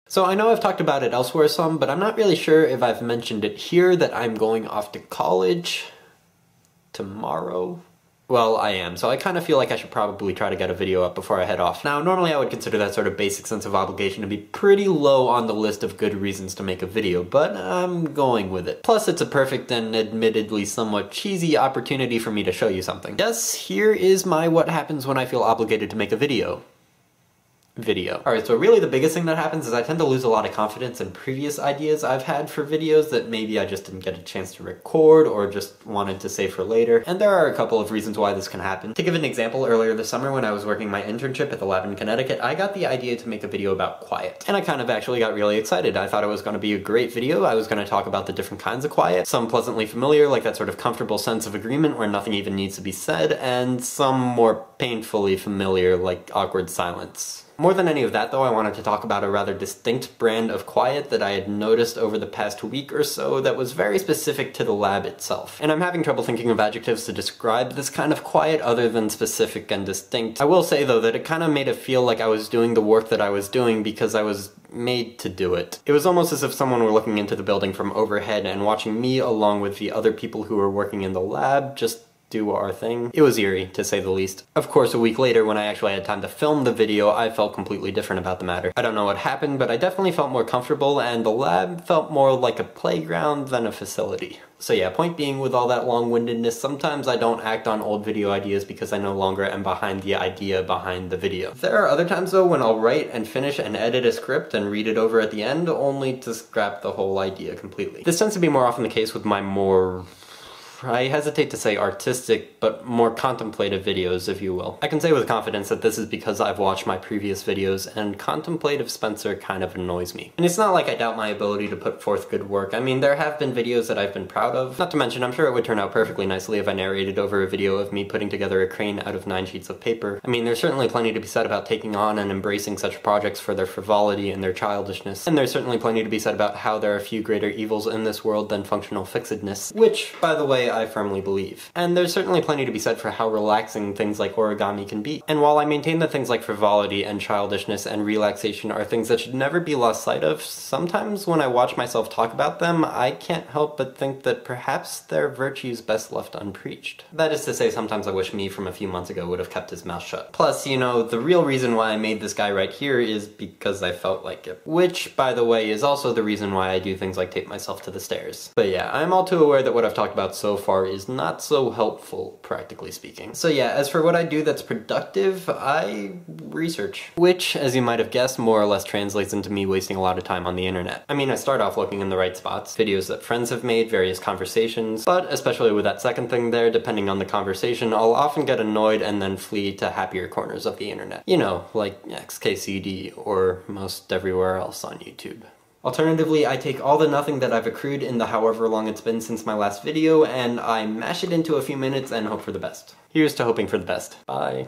So I know I've talked about it elsewhere some, but I'm not really sure if I've mentioned it here that I'm going off to college tomorrow. Well, I am, so I kind of feel like I should probably try to get a video up before I head off. Now, normally I would consider that sort of basic sense of obligation to be pretty low on the list of good reasons to make a video, but I'm going with it. Plus, it's a perfect and admittedly somewhat cheesy opportunity for me to show you something. Yes, here is my what happens when I feel obligated to make a video. Alright, so really the biggest thing that happens is I tend to lose a lot of confidence in previous ideas I've had for videos that maybe I just didn't get a chance to record or just wanted to save for later. And there are a couple of reasons why this can happen. To give an example, earlier this summer when I was working my internship at the lab in Connecticut, I got the idea to make a video about quiet. And I kind of actually got really excited. I thought it was going to be a great video. I was going to talk about the different kinds of quiet, some pleasantly familiar, like that sort of comfortable sense of agreement where nothing even needs to be said, and some more painfully familiar, like awkward silence. More than any of that though, I wanted to talk about a rather distinct brand of quiet that I had noticed over the past week or so that was very specific to the lab itself. And I'm having trouble thinking of adjectives to describe this kind of quiet other than specific and distinct. I will say though that it kind of made it feel like I was doing the work that I was doing because I was made to do it. It was almost as if someone were looking into the building from overhead and watching me along with the other people who were working in the lab just do our thing. It was eerie, to say the least. Of course, a week later, when I actually had time to film the video, I felt completely different about the matter. I don't know what happened, but I definitely felt more comfortable, and the lab felt more like a playground than a facility. So yeah, point being, with all that long-windedness, sometimes I don't act on old video ideas because I no longer am behind the idea behind the video. There are other times though when I'll write and finish and edit a script and read it over at the end, only to scrap the whole idea completely. This tends to be more often the case with my more, I hesitate to say artistic, but more contemplative videos, if you will. I can say with confidence that this is because I've watched my previous videos, and contemplative Spencer kind of annoys me. And it's not like I doubt my ability to put forth good work. I mean, there have been videos that I've been proud of. Not to mention, I'm sure it would turn out perfectly nicely if I narrated over a video of me putting together a crane out of 9 sheets of paper. I mean, there's certainly plenty to be said about taking on and embracing such projects for their frivolity and their childishness. And there's certainly plenty to be said about how there are few greater evils in this world than functional fixedness, which, by the way, I firmly believe. And there's certainly plenty to be said for how relaxing things like origami can be. And while I maintain that things like frivolity and childishness and relaxation are things that should never be lost sight of, sometimes when I watch myself talk about them, I can't help but think that perhaps they're virtues best left unpreached. That is to say, sometimes I wish me from a few months ago would have kept his mouth shut. Plus, you know, the real reason why I made this guy right here is because I felt like it. Which, by the way, is also the reason why I do things like tape myself to the stairs. But yeah, I'm all too aware that what I've talked about so far is not so helpful, practically speaking. So yeah, as for what I do that's productive, I research. Which, as you might have guessed, more or less translates into me wasting a lot of time on the internet. I mean, I start off looking in the right spots, videos that friends have made, various conversations, but especially with that second thing there, depending on the conversation, I'll often get annoyed and then flee to happier corners of the internet. You know, like XKCD or most everywhere else on YouTube. Alternatively, I take all the nothing that I've accrued in the however long it's been since my last video, and I mash it into a few minutes and hope for the best. Here's to hoping for the best. Bye.